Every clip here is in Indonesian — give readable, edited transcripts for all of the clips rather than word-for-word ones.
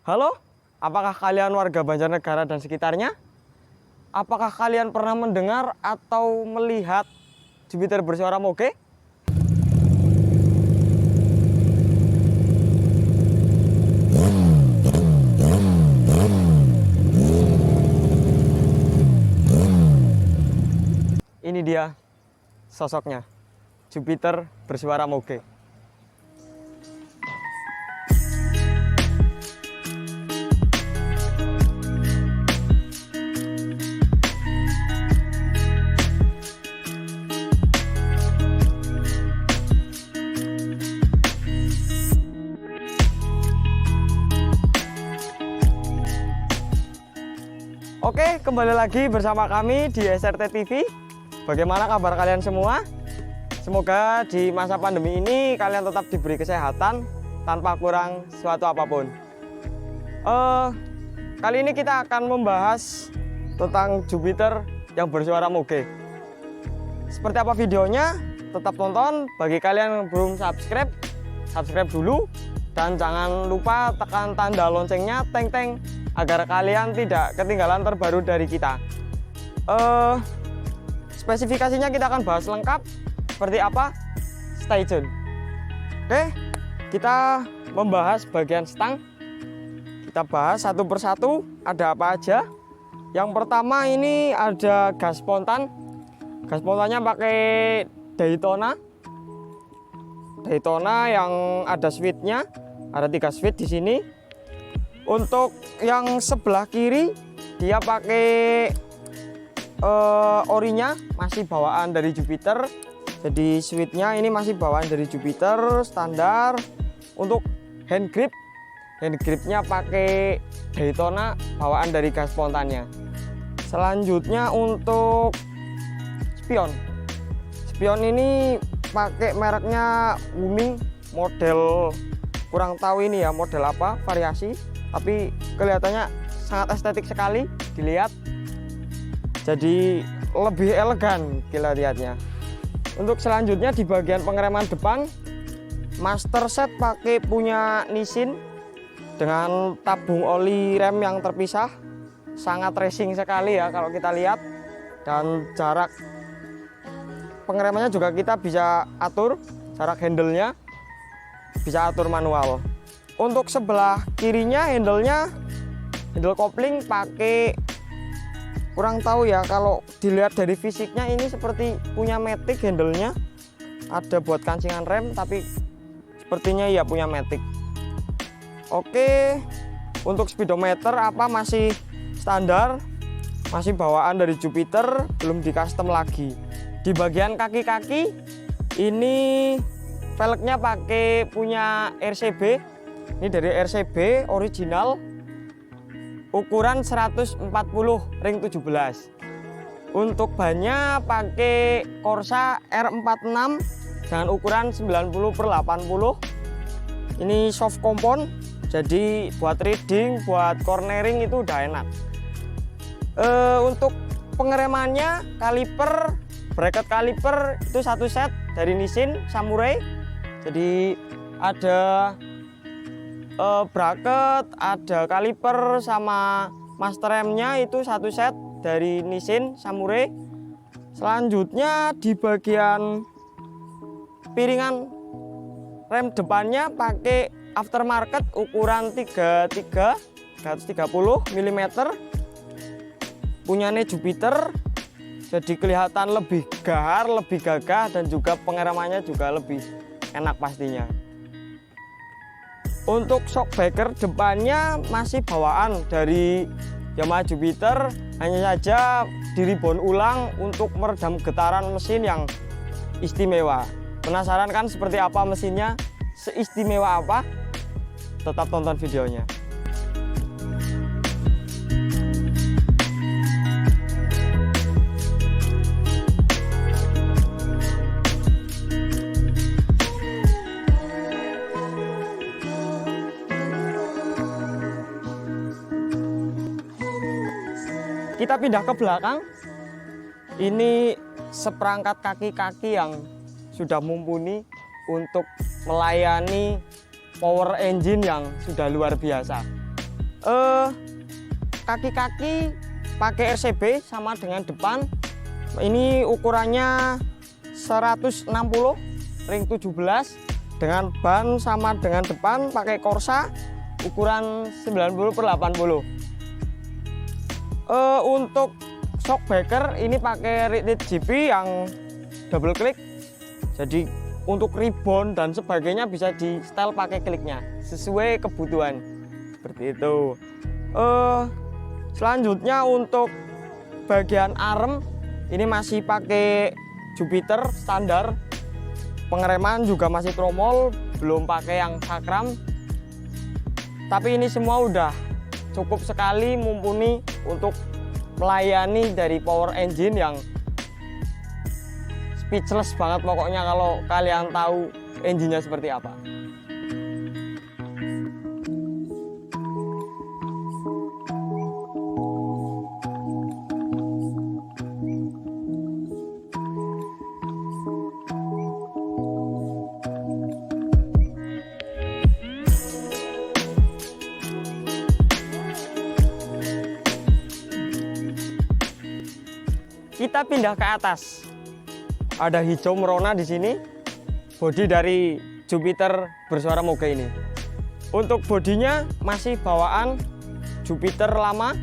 Halo, apakah kalian warga Banjarnegara dan sekitarnya? Apakah kalian pernah mendengar atau melihat Jupiter bersuara moge? Ini dia sosoknya, Jupiter bersuara moge. Oke, kembali lagi bersama kami di SRT TV. Bagaimana kabar kalian semua? Semoga di masa pandemi ini kalian tetap diberi kesehatan tanpa kurang suatu apapun. Kali ini kita akan membahas tentang Jupiter yang bersuara moge. Seperti apa videonya? Tetap tonton. Bagi kalian yang belum subscribe, subscribe dulu. Dan jangan lupa tekan tanda loncengnya, teng-teng, agar kalian tidak ketinggalan terbaru dari kita. Spesifikasinya kita akan bahas lengkap. Seperti apa? Stay tune. Oke, kita membahas bagian stang. Kita bahas satu persatu ada apa aja. Yang pertama ini ada gas spontan. Gas spontannya pakai Daytona. Daytona yang ada switchnya. Ada 3 switch di sini. Untuk yang sebelah kiri dia pakai orinya masih bawaan dari Jupiter. Jadi switchnya ini masih bawaan dari Jupiter standar. Untuk hand gripnya pakai Daytona bawaan dari gas spontannya. Selanjutnya untuk spion ini pakai mereknya Wuming, model kurang tahu ini ya model apa, variasi, tapi kelihatannya sangat estetik sekali dilihat. Jadi lebih elegan kita lihatnya. Untuk selanjutnya di bagian pengereman depan, master set pakai punya Nissin dengan tabung oli rem yang terpisah. Sangat racing sekali ya kalau kita lihat. Dan jarak pengeremannya juga kita bisa atur, jarak handle-nya bisa atur manual. Untuk sebelah kirinya handle kopling pakai kurang tahu ya, kalau dilihat dari fisiknya ini seperti punya matic handle-nya. Ada buat kancingan rem tapi sepertinya ya punya matic. Oke, untuk speedometer apa masih standar, masih bawaan dari Jupiter, belum di custom lagi. Di bagian kaki-kaki ini velgnya pakai punya RCB. Ini dari RCB original, ukuran 140 ring 17. Untuk bannya pakai Corsa R46 dengan ukuran 90/80. Ini soft compound, jadi buat riding, buat cornering itu udah enak. Untuk pengeremannya kaliper, bracket kaliper itu satu set dari Nissin Samurai. Jadi ada bracket, ada kaliper sama master remnya itu satu set dari Nissin Samurai. Selanjutnya di bagian piringan rem depannya pakai aftermarket ukuran 330 mm punyanya Jupiter. Jadi kelihatan lebih gahar, lebih gagah, dan juga pengeremannya juga lebih enak pastinya. Untuk shockbreaker depannya masih bawaan dari Yamaha Jupiter, hanya saja di ribbon ulang untuk meredam getaran mesin yang istimewa. Penasaran kan seperti apa mesinnya, seistimewa apa? Tetap tonton videonya. Kita pindah ke belakang. Ini seperangkat kaki-kaki yang sudah mumpuni untuk melayani power engine yang sudah luar biasa. Kaki-kaki pakai RCB sama dengan depan. Ini ukurannya 160 ring 17 dengan ban sama dengan depan pakai Corsa ukuran 90/80. Untuk shockbreaker ini pakai Rigid GP yang double click. Jadi untuk rebound dan sebagainya bisa di setel pakai kliknya sesuai kebutuhan. Seperti itu. Selanjutnya untuk bagian arm ini masih pakai Jupiter standar. Pengereman juga masih tromol, belum pakai yang sakram. Tapi ini semua udah cukup sekali mumpuni untuk melayani dari power engine yang speechless banget pokoknya kalau kalian tahu engine-nya seperti apa. Kita pindah ke atas. Ada hijau merona di sini. Bodi dari Jupiter bersuara moge ini. Untuk bodinya masih bawaan Jupiter lama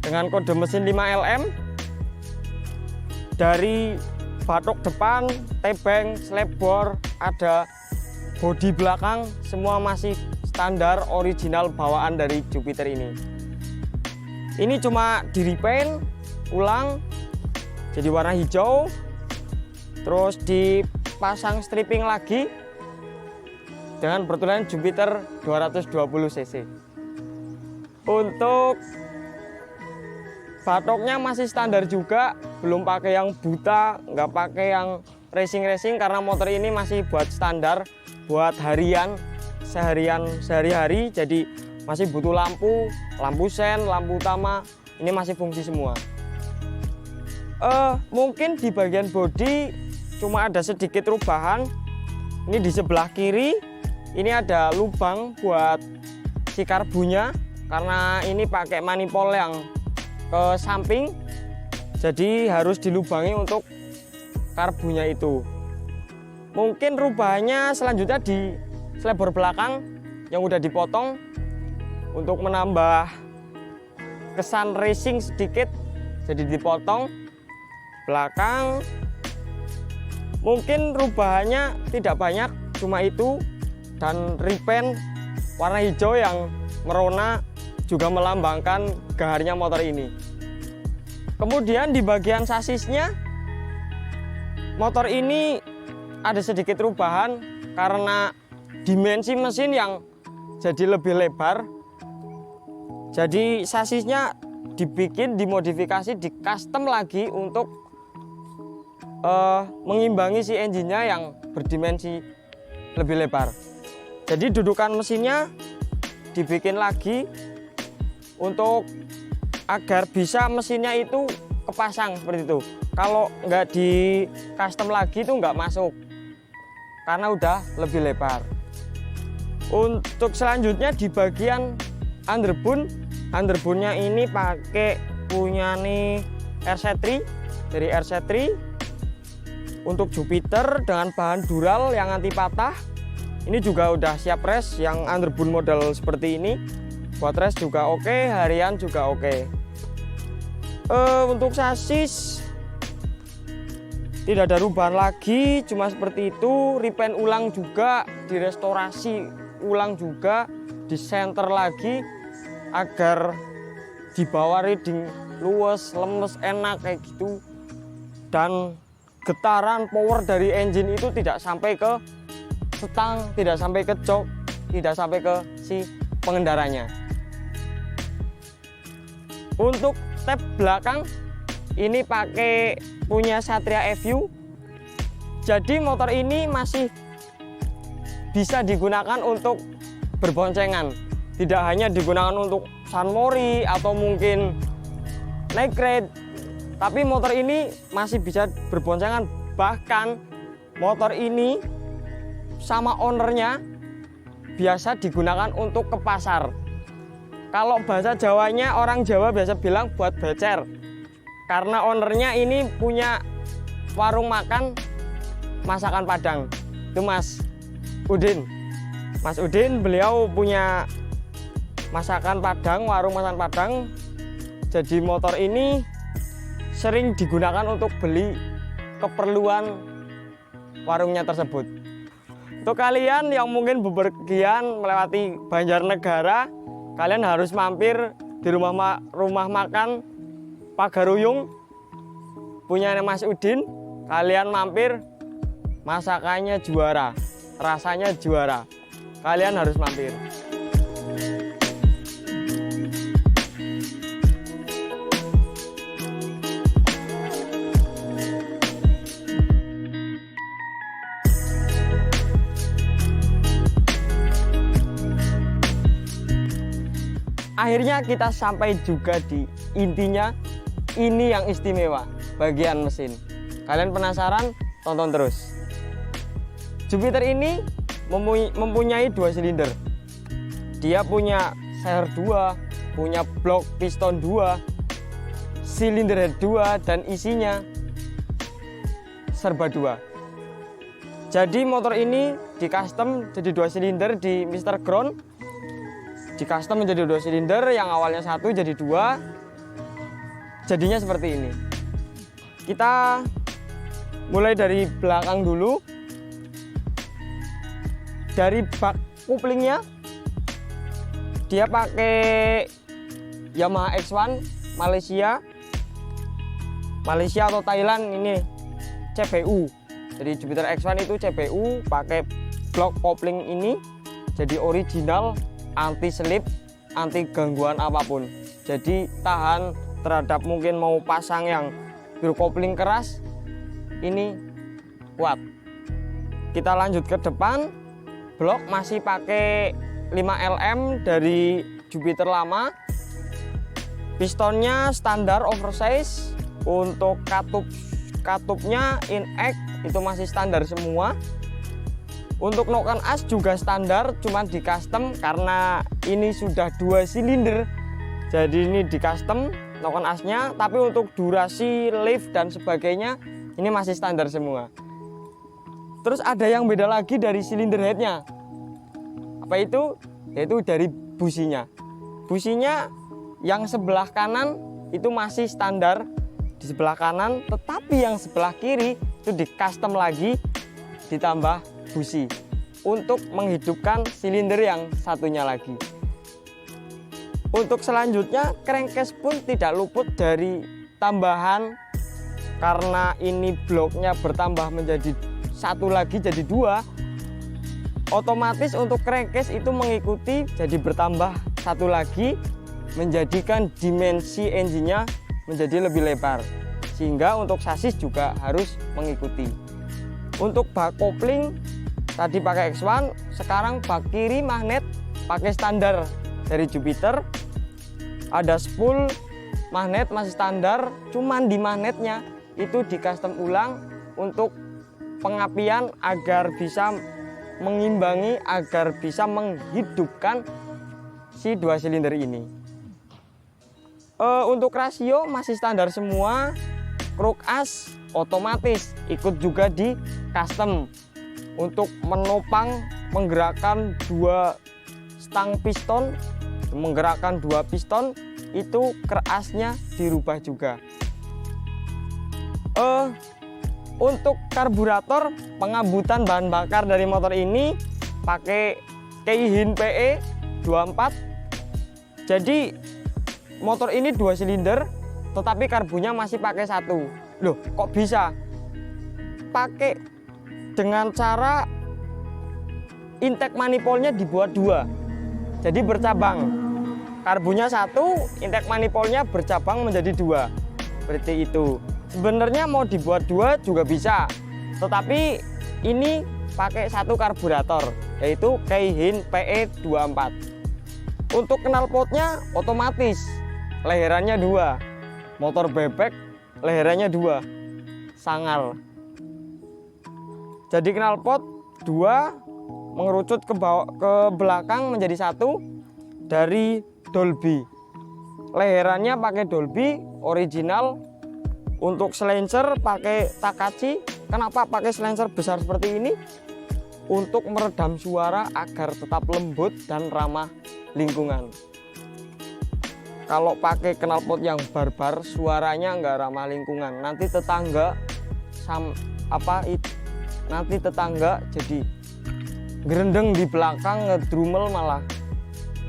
dengan kode mesin 5LM. Dari batok depan, tebeng, slapboard, ada bodi belakang, semua masih standar original bawaan dari Jupiter ini. Ini cuma di repaint ulang jadi warna hijau, terus dipasang stripping lagi dengan bertuliskan Jupiter 220 cc. Untuk batoknya masih standar juga, belum pakai yang buta, nggak pakai yang racing karena motor ini masih buat standar, buat harian, sehari-hari, jadi masih butuh lampu sen, lampu utama, ini masih fungsi semua. Mungkin di bagian bodi cuma ada sedikit perubahan. Ini di sebelah kiri ini ada lubang buat si karbunya karena ini pakai manifold yang ke samping, jadi harus dilubangi untuk karbunya itu. Mungkin perubahannya selanjutnya di slabor belakang yang udah dipotong untuk menambah kesan racing sedikit, jadi dipotong belakang. Mungkin perubahannya tidak banyak, cuma itu, dan repaint warna hijau yang merona juga melambangkan gaharnya motor ini. Kemudian di bagian sasisnya, motor ini ada sedikit perubahan karena dimensi mesin yang jadi lebih lebar. Jadi sasisnya dibikin, dimodifikasi, di custom lagi untuk mengimbangi si engine-nya yang berdimensi lebih lebar. Jadi dudukan mesinnya dibikin lagi untuk agar bisa mesinnya itu kepasang seperti itu. Kalau nggak di custom lagi itu nggak masuk karena udah lebih lebar. Untuk selanjutnya di bagian underbone-nya ini pakai punya nih RC3 dari RC3 untuk Jupiter dengan bahan dural yang anti patah. Ini juga udah siap race yang underbone model seperti ini. Buat race juga oke, harian juga oke. Untuk sasis tidak ada perubahan lagi, cuma seperti itu. Repaint ulang juga, direstorasi ulang juga, di center lagi agar dibawa riding luwes, lemes, enak kayak gitu. Dan getaran power dari engine itu tidak sampai ke stang, tidak sampai ke jok, tidak sampai ke si pengendaranya. Untuk tap belakang ini pakai punya Satria FU. Jadi motor ini masih bisa digunakan untuk berboncengan, tidak hanya digunakan untuk San Mori atau mungkin naik grade. Tapi motor ini masih bisa berboncengan, bahkan motor ini sama ownernya biasa digunakan untuk ke pasar. Kalau bahasa Jawanya, orang Jawa biasa bilang buat becer. Karena ownernya ini punya warung makan masakan Padang. Itu Mas Udin. Mas Udin beliau punya masakan Padang, warung masakan Padang. Jadi motor ini sering digunakan untuk beli keperluan warungnya tersebut. Untuk kalian yang mungkin bepergian melewati Banjarnegara, kalian harus mampir di rumah makan Pagaruyung punya Mas Udin. Kalian mampir, masakannya juara, rasanya juara. Kalian harus mampir. Akhirnya kita sampai juga di intinya. Ini yang istimewa, bagian mesin. Kalian penasaran? Tonton terus. Jupiter ini mempunyai 2 silinder. Dia punya serre 2, punya blok piston 2, silinder head 2, dan isinya serba 2. Jadi motor ini di custom jadi 2 silinder di Mr. Ground. Di custom menjadi 2 silinder, yang awalnya 1 jadi 2. Jadinya seperti ini. Kita mulai dari belakang dulu. Dari bak kuplingnya, dia pakai Yamaha X1 Malaysia atau Thailand, ini CBU. Jadi Jupiter X1 itu CBU, pakai blok kopling ini. Jadi original, anti selip, anti gangguan apapun. Jadi tahan terhadap mungkin mau pasang yang kopling keras, ini kuat. Kita lanjut ke depan. Blok masih pakai 5 LM dari Jupiter lama. Pistonnya standar oversize. Untuk katupnya in-egg itu masih standar semua. Untuk noken as juga standar, cuman di custom karena ini sudah 2 silinder. Jadi ini di custom noken asnya, tapi untuk durasi, lift dan sebagainya ini masih standar semua. Terus ada yang beda lagi dari silinder headnya. Apa itu? Yaitu dari businya. Businya yang sebelah kanan itu masih standar di sebelah kanan, tetapi yang sebelah kiri itu di custom lagi, ditambah busi untuk menghidupkan silinder yang satunya lagi. Untuk selanjutnya, crankcase pun tidak luput dari tambahan. Karena ini bloknya bertambah menjadi 1 lagi jadi 2, otomatis untuk crankcase itu mengikuti, jadi bertambah 1 lagi, menjadikan dimensi engine-nya menjadi lebih lebar, sehingga untuk sasis juga harus mengikuti. Untuk bak kopling tadi pakai X1, sekarang bak kiri magnet pakai standar dari Jupiter. Ada spool magnet masih standar, cuman di magnetnya itu di custom ulang untuk pengapian agar bisa mengimbangi, agar bisa menghidupkan si 2 silinder ini. Untuk rasio masih standar semua. Kruk as otomatis ikut juga di custom untuk menopang menggerakkan 2 stang piston, menggerakkan 2 piston itu kerasnya dirubah juga. Untuk karburator, pengambutan bahan bakar dari motor ini pakai Keihin PE 24. Jadi motor ini 2 silinder tetapi karbunya masih pakai 1. Loh, kok bisa? Pakai dengan cara intake manifoldnya dibuat 2, jadi bercabang. Karbunya 1, intake manifoldnya bercabang menjadi 2, seperti itu. Sebenarnya mau dibuat 2 juga bisa, tetapi ini pakai 1 karburator, yaitu Keihin PE 24. Untuk knalpotnya otomatis, leherannya 2. motor bebek, leherannya 2, sangar. Jadi knalpot 2 mengerucut ke belakang menjadi 1 dari Dolby. Leherannya pakai Dolby original. Untuk silencer pakai Takachi. Kenapa pakai silencer besar seperti ini? Untuk meredam suara agar tetap lembut dan ramah lingkungan. Kalau pakai knalpot yang barbar, suaranya nggak ramah lingkungan. Nanti tetangga nanti tetangga jadi gerendeng di belakang, ngedrumel, malah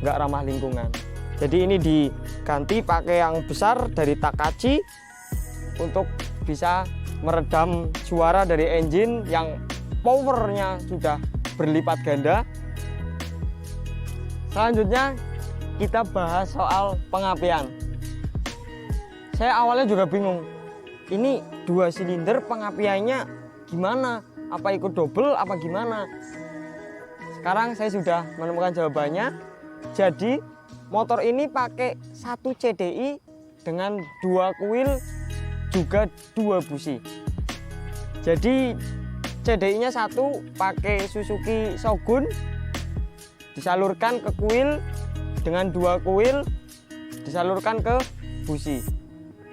nggak ramah lingkungan. Jadi ini diganti pakai yang besar dari Takachi untuk bisa meredam suara dari engine yang powernya sudah berlipat ganda. Selanjutnya kita bahas soal pengapian. Saya awalnya juga bingung, ini 2 silinder pengapiannya gimana? Apa ikut double apa gimana? Sekarang saya sudah menemukan jawabannya. Jadi motor ini pakai 1 CDI dengan 2 kuil juga 2 busi. Jadi CDI-nya 1 pakai Suzuki Shogun, disalurkan ke kuil dengan 2 kuil disalurkan ke busi.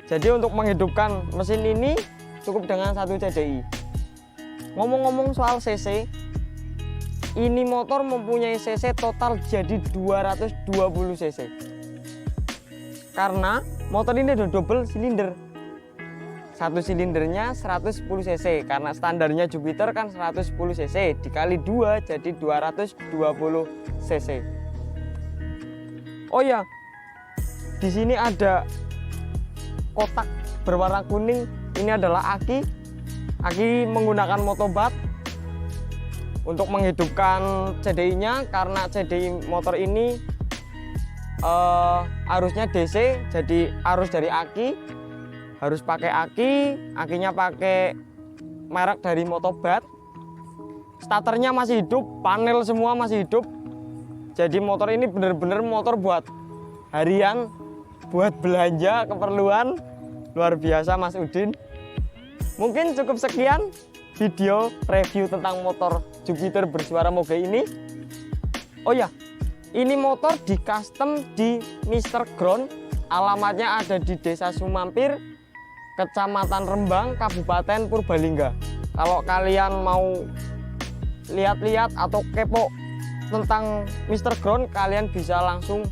Jadi untuk menghidupkan mesin ini cukup dengan 1 CDI. Ngomong-ngomong soal CC, ini motor mempunyai CC total jadi 220 cc. Karena motor ini ada double silinder. 1 silindernya 110 cc, karena standarnya Jupiter kan 110 cc dikali 2 jadi 220 cc. Oh ya, di sini ada kotak berwarna kuning. Ini adalah aki menggunakan motobat untuk menghidupkan CDI-nya, karena CDI motor ini arusnya DC, jadi arus dari aki harus pakai akinya pakai merek dari Motobat. Starternya masih hidup, panel semua masih hidup. Jadi motor ini bener-bener motor buat harian, buat belanja keperluan. Luar biasa Mas Udin. Mungkin cukup sekian video review tentang motor Jupiter bersuara moge ini. Oh ya, ini motor di custom di Mr. Ground. Alamatnya ada di Desa Sumampir, Kecamatan Rembang, Kabupaten Purbalingga. Kalau kalian mau lihat-lihat atau kepo tentang Mr. Ground, kalian bisa langsung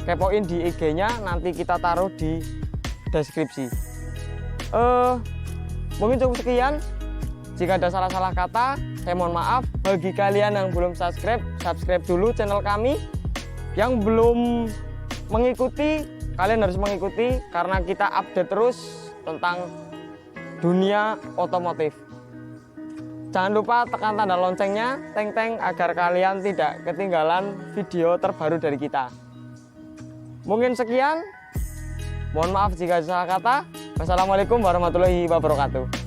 kepoin di IG-nya, nanti kita taruh di deskripsi. Mungkin cukup sekian. Jika ada salah-salah kata, saya mohon maaf. Bagi kalian yang belum subscribe dulu channel kami. Yang belum mengikuti, kalian harus mengikuti karena kita update terus tentang dunia otomotif. Jangan lupa tekan tanda loncengnya, teng-teng, agar kalian tidak ketinggalan video terbaru dari kita. Mungkin sekian. Mohon maaf jika ada salah kata. Wassalamualaikum warahmatullahi wabarakatuh.